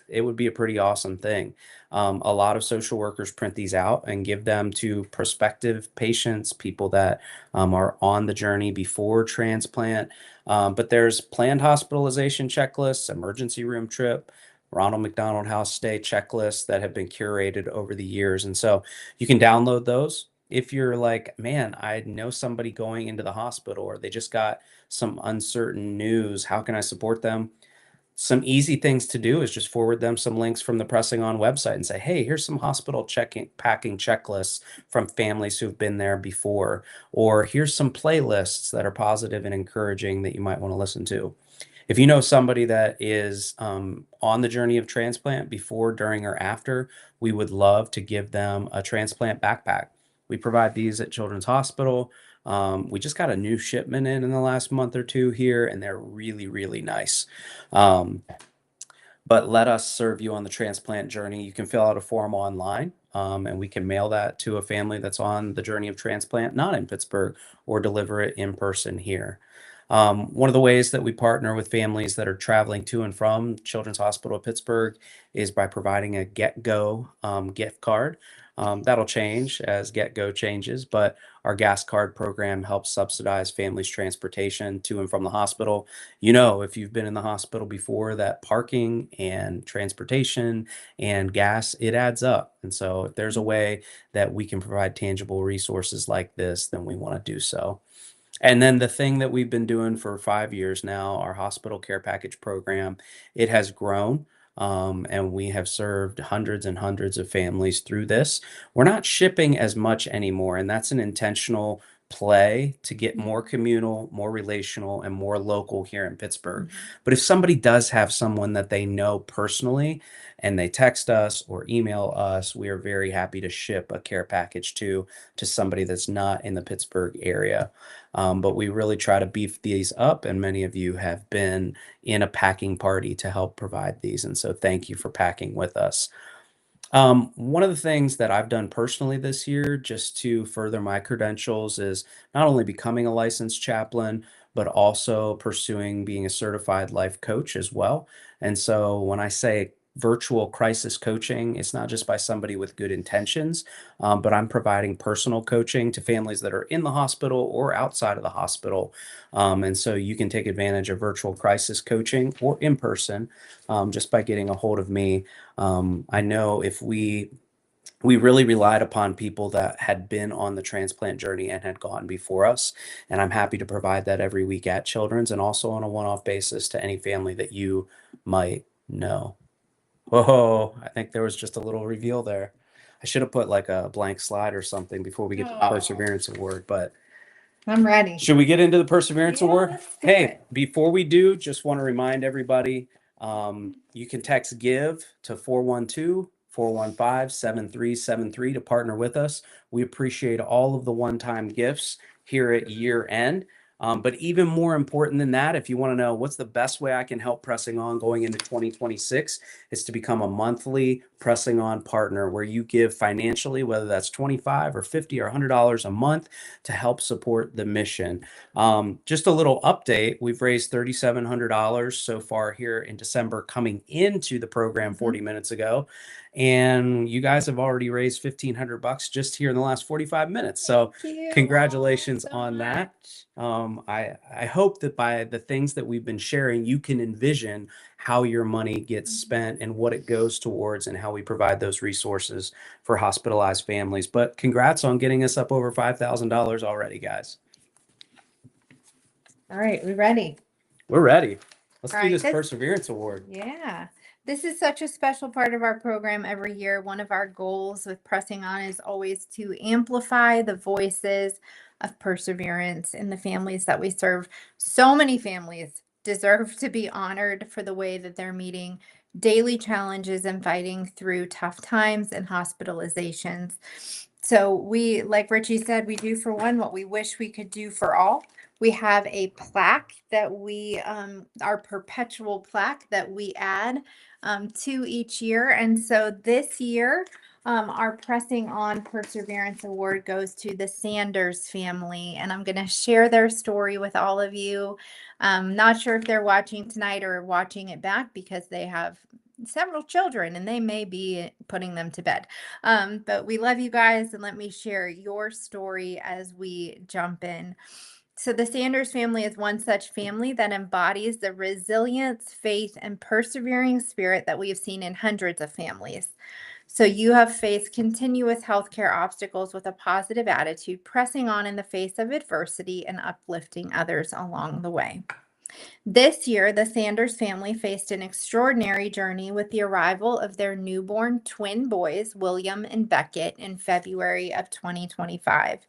it would be a pretty awesome thing. A lot of social workers print these out and give them to prospective patients, people that are on the journey before transplant. But there's planned hospitalization checklists, emergency room trip, Ronald McDonald House stay checklists that have been curated over the years. And so you can download those. If you're like, man, I know somebody going into the hospital or they just got some uncertain news, how can I support them? Some easy things to do is just forward them some links from the Pressing On website and say, hey, here's some hospital packing checklists from families who've been there before, or here's some playlists that are positive and encouraging that you might want to listen to. If you know somebody that is on the journey of transplant before, during, or after, we would love to give them a transplant backpack. We provide these at Children's Hospital. We just got a new shipment in the last month or two here, and they're really, really nice. But let us serve you on the transplant journey. You can fill out a form online, and we can mail that to a family that's on the journey of transplant, not in Pittsburgh, or deliver it in person here. One of the ways that we partner with families that are traveling to and from Children's Hospital of Pittsburgh is by providing a Get Go gift card. That'll change as Get Go changes, but our gas card program helps subsidize families' transportation to and from the hospital. You know, if you've been in the hospital before, that parking and transportation and gas, it adds up. And so if there's a way that we can provide tangible resources like this, then we want to do so. And then the thing that we've been doing for 5 years now, our hospital care package program, it has grown. And we have served hundreds and hundreds of families through this. We're not shipping as much anymore, and that's an intentional play to get more communal, more relational, and more local here in Pittsburgh. But if somebody does have someone that they know personally and they text us or email us, we are very happy to ship a care package to somebody that's not in the Pittsburgh area. But we really try to beef these up, and many of you have been in a packing party to help provide these. And so thank you for packing with us. One of the things that I've done personally this year, just to further my credentials, is not only becoming a licensed chaplain, but also pursuing being a certified life coach as well. And so when I say virtual crisis coaching, it's not just by somebody with good intentions, but I'm providing personal coaching to families that are in the hospital or outside of the hospital. And so you can take advantage of virtual crisis coaching or in person just by getting a hold of me. I know if we really relied upon people that had been on the transplant journey and had gone before us. And I'm happy to provide that every week at Children's and also on a one-off basis to any family that you might know. Whoa, I think there was just a little reveal there. I should have put like a blank slide or something before we get to the Perseverance Award, but I'm ready. should we get into the Perseverance Award? let's do Hey, it. before we do, just want to remind everybody, you can text GIVE to 412-415-7373 to partner with us. We appreciate all of the one-time gifts here at year end. But even more important than that, if you want to know what's the best way I can help Pressing On going into 2026, is to become a monthly Pressing On partner where you give financially, whether that's 25 or 50 or $100 a month to help support the mission. Just a little update. We've raised $3,700 so far here in December coming into the program 40 minutes ago. And you guys have already raised $1,500 just here in the last 45 minutes. So Thank you congratulations so on that. much. I hope that by the things that we've been sharing, you can envision how your money gets spent and what it goes towards and how we provide those resources for hospitalized families. But congrats on getting us up over $5,000 already, guys. All right, we ready? We're ready. Let's All do right, this this- Perseverance Award. Yeah. This is such a special part of our program every year. One of our goals with Pressing On is always to amplify the voices of perseverance in the families that we serve. So many families deserve to be honored for the way that they're meeting daily challenges and fighting through tough times and hospitalizations. So we, like Richie said, we do for one what we wish we could do for all. We have a plaque that we, our perpetual plaque that we add to each year. And so this year, our Pressing On Perseverance Award goes to the Sanders family. And I'm going to share their story with all of you. Not sure if they're watching tonight or watching it back because they have several children and they may be putting them to bed. But we love you guys, and let me share your story as we jump in. So the Sanders family is one such family that embodies the resilience, faith, and persevering spirit that we have seen in hundreds of families. So you have faced continuous healthcare obstacles with a positive attitude, pressing on in the face of adversity and uplifting others along the way. This year, the Sanders family faced an extraordinary journey with the arrival of their newborn twin boys, William and Beckett, in February of 2025.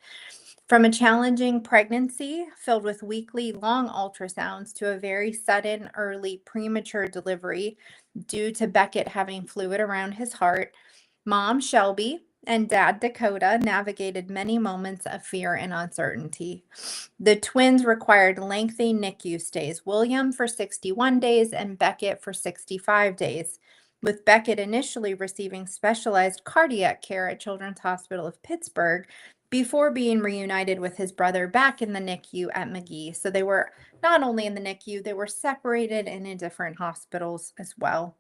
From a challenging pregnancy filled with weekly long ultrasounds to a very sudden, early, premature delivery due to Beckett having fluid around his heart, Mom Shelby and Dad Dakota navigated many moments of fear and uncertainty. The twins required lengthy NICU stays, William for 61 days and Beckett for 65 days, with Beckett initially receiving specialized cardiac care at Children's Hospital of Pittsburgh before being reunited with his brother back in the NICU at McGee. So they were not only in the NICU, they were separated and in different hospitals as well.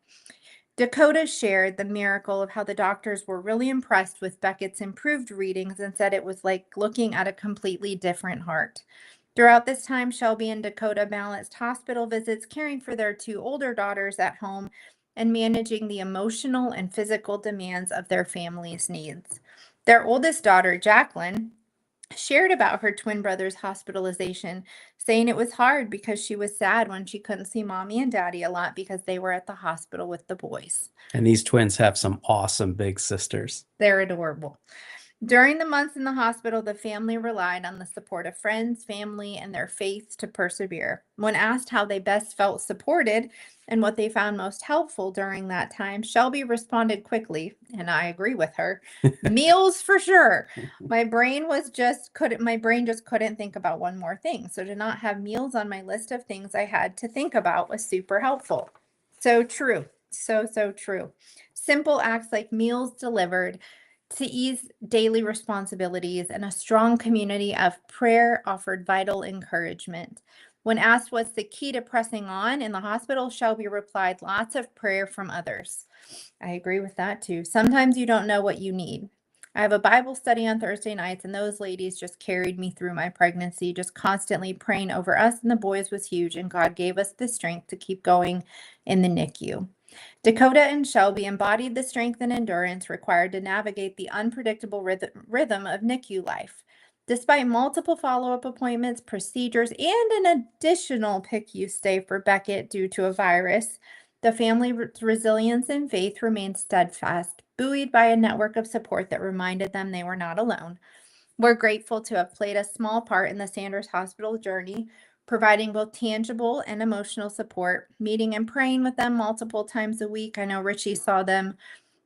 Dakota shared the miracle of how the doctors were really impressed with Beckett's improved readings and said it was like looking at a completely different heart. Throughout this time, Shelby and Dakota balanced hospital visits, caring for their two older daughters at home, and managing the emotional and physical demands of their family's needs. Their oldest daughter, Jacqueline, shared about her twin brother's hospitalization, saying it was hard because she was sad when she couldn't see mommy and daddy a lot because they were at the hospital with the boys. And these twins have some awesome big sisters. They're adorable. During the months in the hospital, the family relied on the support of friends, family, and their faith to persevere. When asked how they best felt supported and what they found most helpful during that time, Shelby responded quickly, and I agree with her. Meals for sure. My brain just couldn't think about one more thing. So to not have meals on my list of things I had to think about was super helpful. So true. So true. Simple acts like meals delivered to ease daily responsibilities, and a strong community of prayer offered vital encouragement. When asked what's the key to pressing on in the hospital, Shelby replied, lots of prayer from others. I agree with that too. Sometimes you don't know what you need. I have a Bible study on Thursday nights, and those ladies just carried me through my pregnancy, just constantly praying over us and the boys was huge, and God gave us the strength to keep going in the NICU. Dakota and Shelby embodied the strength and endurance required to navigate the unpredictable rhythm of NICU life. Despite multiple follow-up appointments, procedures, and an additional PICU stay for Beckett due to a virus, the family's resilience and faith remained steadfast, buoyed by a network of support that reminded them they were not alone. We're grateful to have played a small part in the Sanders Hospital journey, providing both tangible and emotional support, meeting and praying with them multiple times a week. I know Richie saw them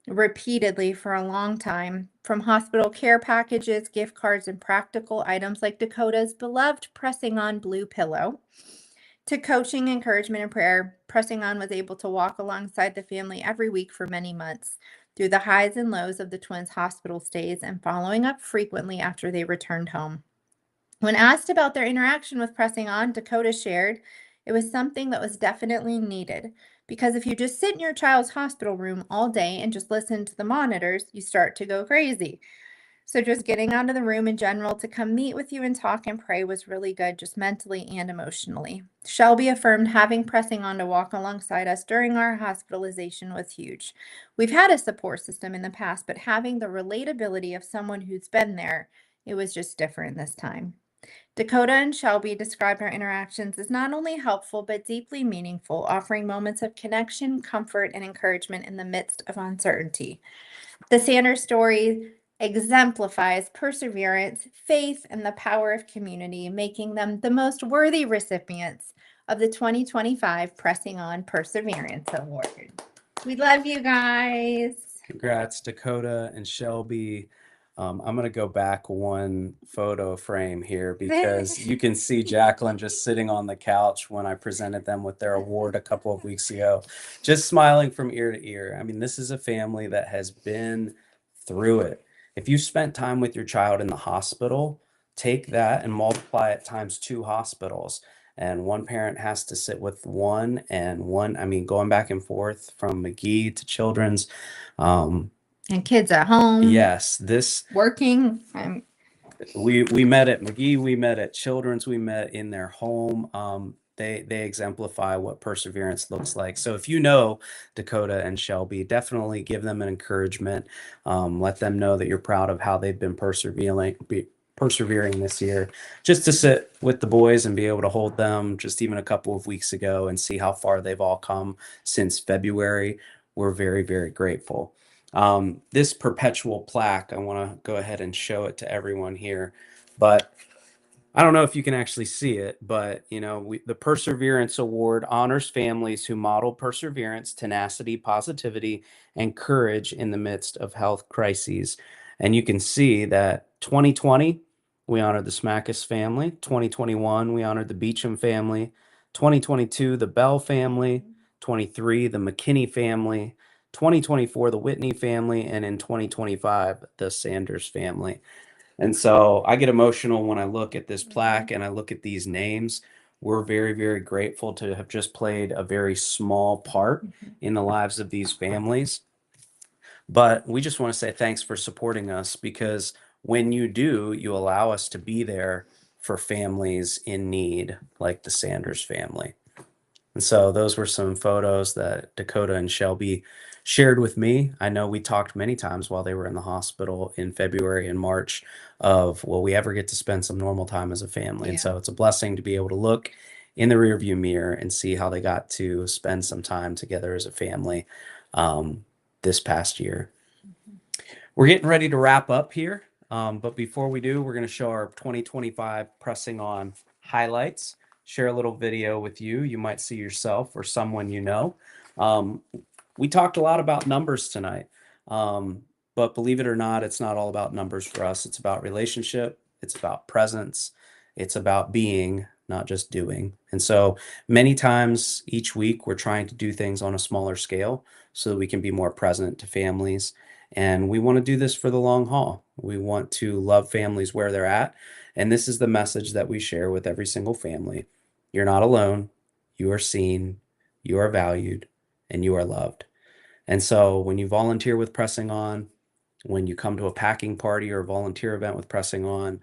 repeatedly for a long time, from hospital care packages, gift cards, and practical items like Dakota's beloved Pressing On Blue Pillow, to coaching, encouragement, and prayer. Pressing On was able to walk alongside the family every week for many months, through the highs and lows of the twins' hospital stays and following up frequently after they returned home. When asked about their interaction with Pressing On, Dakota shared it was something that was definitely needed. Because if you just sit in your child's hospital room all day and just listen to the monitors, you start to go crazy. So just getting out of the room in general to come meet with you and talk and pray was really good, just mentally and emotionally. Shelby affirmed having Pressing On to walk alongside us during our hospitalization was huge. We've had a support system in the past, but having the relatability of someone who's been there, it was just different this time. Dakota and Shelby described our interactions as not only helpful but deeply meaningful, offering moments of connection, comfort, and encouragement in the midst of uncertainty. The Sanders story exemplifies perseverance, faith, and the power of community, making them the most worthy recipients of the 2025 Pressing On Perseverance Award. We love you guys. Congrats, Dakota and Shelby. I'm going to go back one photo frame here because you can see Jacqueline just sitting on the couch when I presented them with their award a couple of weeks ago, just smiling from ear to ear. I mean, this is a family that has been through it. If you spent time with your child in the hospital, take that and multiply it times 2 hospitals. And one parent has to sit with one, I mean, going back and forth from McGee to Children's. And kids at home. Yes, this Working. we met at McGee, we met at Children's, we met in their home. They exemplify what perseverance looks like. So if you know Dakota and Shelby, definitely give them an encouragement. Let them know that you're proud of how they've been persevering this year. Just to sit with the boys and be able to hold them just even a couple of weeks ago and see how far they've all come since February. We're very, very grateful. This perpetual plaque, I want to go ahead and show it to everyone here, but I don't know if you can actually see it, but the Perseverance Award honors families who model perseverance, tenacity, positivity, and courage in the midst of health crises. And you can see that 2020, we honored the Smackus family. 2021, we honored the Beecham family. 2022, the Bell family. 23, the McKinney family. 2024, the Whitney family. And in 2025, the Sanders family. And so I get emotional when I look at this plaque and I look at these names. We're very, very grateful to have just played a very small part in the lives of these families. But we just want to say thanks for supporting us, because when you do, you allow us to be there for families in need, like the Sanders family. And so those were some photos that Dakota and Shelby shared with me. I know we talked many times while they were in the hospital in February and March of, will we ever get to spend some normal time as a family? And so it's a blessing to be able to look in the rearview mirror and see how they got to spend some time together as a family this past year. We're getting ready to wrap up here. But before we do, we're going to show our 2025 Pressing On highlights. Share a little video with you. You might see yourself or someone you know. We talked a lot about numbers tonight, but believe it or not, it's not all about numbers for us. It's about relationship. It's about presence. It's about being, not just doing. And so many times each week, we're trying to do things on a smaller scale so that we can be more present to families. And we want to do this for the long haul. We want to love families where they're at. And this is the message that we share with every single family. You're not alone. You are seen, you are valued, and you are loved. And so when you volunteer with Pressing On, when you come to a packing party or a volunteer event with Pressing On,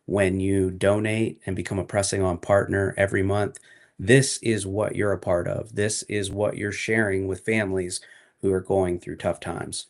when you donate and become a Pressing On partner every month, this is what you're a part of. This is what you're sharing with families who are going through tough times.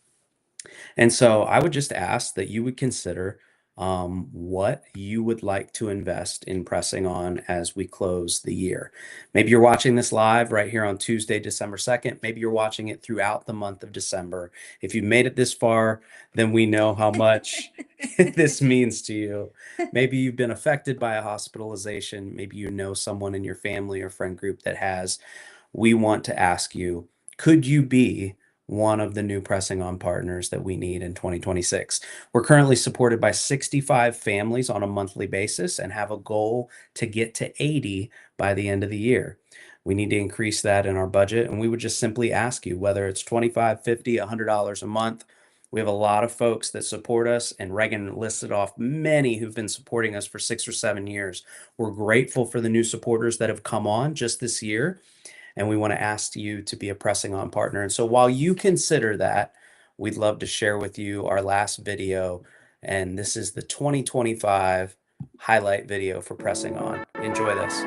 And so I would just ask that you would consider what you would like to invest in Pressing On as we close the year. Maybe you're watching this live right here on Tuesday, December 2nd. Maybe you're watching it throughout the month of December. If you made it this far, then we know how much this means to you. Maybe you've been affected by a hospitalization. Maybe you know someone in your family or friend group that has. We want to ask you, could you be one of the new Pressing On partners that we need in 2026. We're currently supported by 65 families on a monthly basis and have a goal to get to 80 by the end of the year. We need to increase that in our budget, and we would just simply ask you whether it's $25, $50, $100 a month. We have a lot of folks that support us, and Regan listed off many who've been supporting us for 6 or 7 years. We're grateful for the new supporters that have come on just this year, and we want to ask you to be a Pressing On partner. And so while you consider that, we'd love to share with you our last video, and this is the 2025 highlight video for Pressing On. Enjoy this.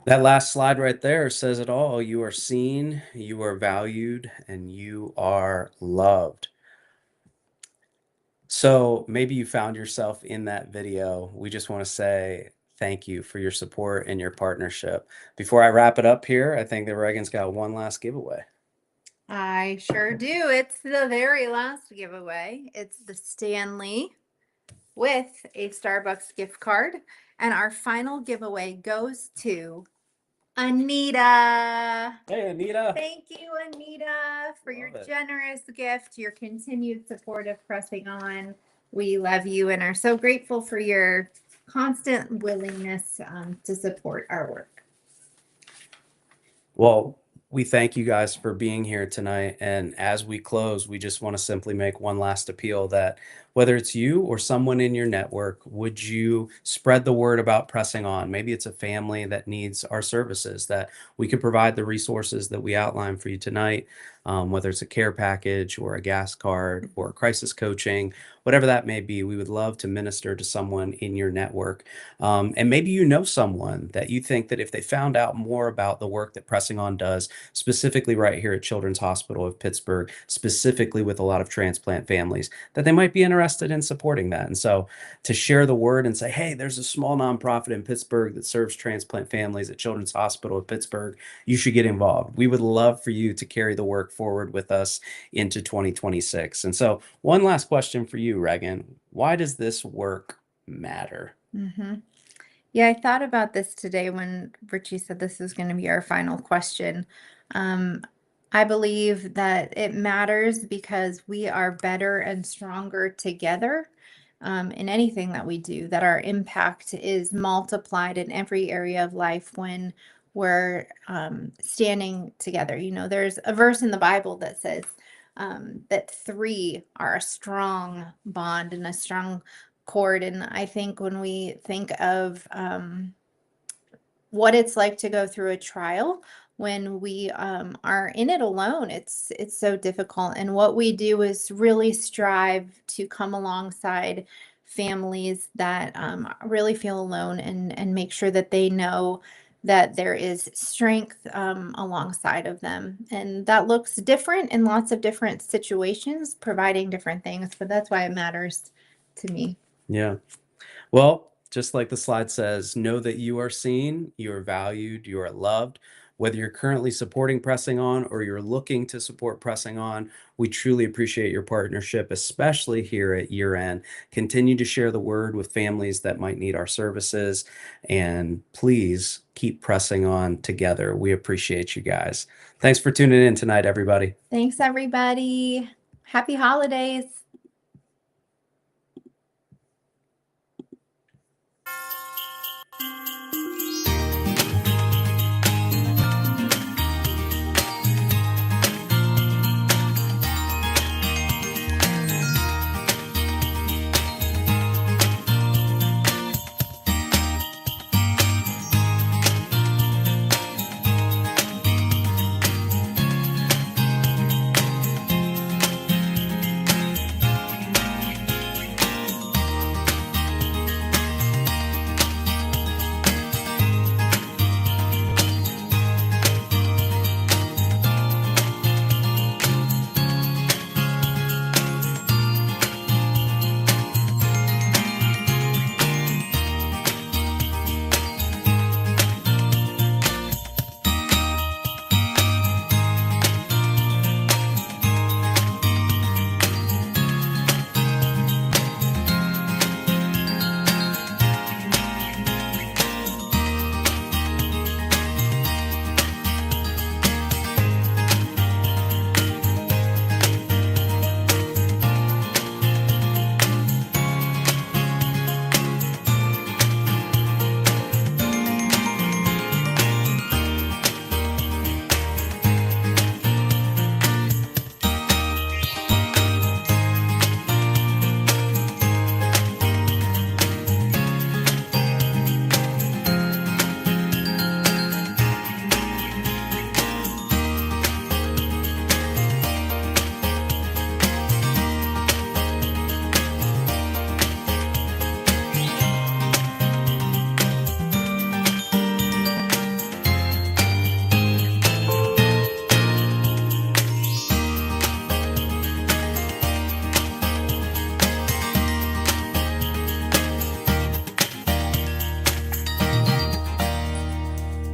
That last slide right there says it all. You are seen, you are valued, and you are loved. So maybe you found yourself in that video. We just want to say thank you for your support and your partnership. Before I wrap it up here, I think that Reagan's got one last giveaway. I sure do. It's the very last giveaway. It's the Stanley with a Starbucks gift card. And our final giveaway goes to Anita. Hey, Anita. Thank you, Anita, for your Love it. generous gift, your continued support of Pressing On. We love you and are so grateful for your constant willingness to support our work. Well, we thank you guys for being here tonight. And as we close, we just want to simply make one last appeal that whether it's you or someone in your network, would you spread the word about Pressing On? Maybe it's a family that needs our services, that we could provide the resources that we outlined for you tonight, whether it's a care package or a gas card or crisis coaching, whatever that may be. We would love to minister to someone in your network. And maybe you know someone that you think that if they found out more about the work that Pressing On does, specifically right here at Children's Hospital of Pittsburgh, specifically with a lot of transplant families, that they might be interested in supporting that. And so to share the word and say, hey, there's a small nonprofit in Pittsburgh that serves transplant families at Children's Hospital of Pittsburgh, you should get involved. We would love for you to carry the work forward with us into 2026. And so one last question for you, Regan. Why does this work matter? Mm-hmm. Yeah, I thought about this today when Richie said this is going to be our final question. I believe that it matters because we are better and stronger together in anything that we do, that our impact is multiplied in every area of life when we're standing together. You know, there's a verse in the Bible that says, that three are a strong bond and a strong cord. And I think when we think of what it's like to go through a trial, when we are in it alone, it's so difficult. And what we do is really strive to come alongside families that really feel alone, and make sure that they know that there is strength alongside of them. And that looks different in lots of different situations, providing different things, but that's why it matters to me. Yeah. Well, just like the slide says, know that you are seen, you are valued, you are loved. Whether you're currently supporting Pressing On or you're looking to support Pressing On, we truly appreciate your partnership, especially here at year end. Continue to share the word with families that might need our services, and please keep pressing on together. We appreciate you guys. Thanks for tuning in tonight, everybody. Thanks, everybody. Happy holidays.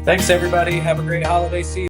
Thanks, everybody. Have a great holiday season.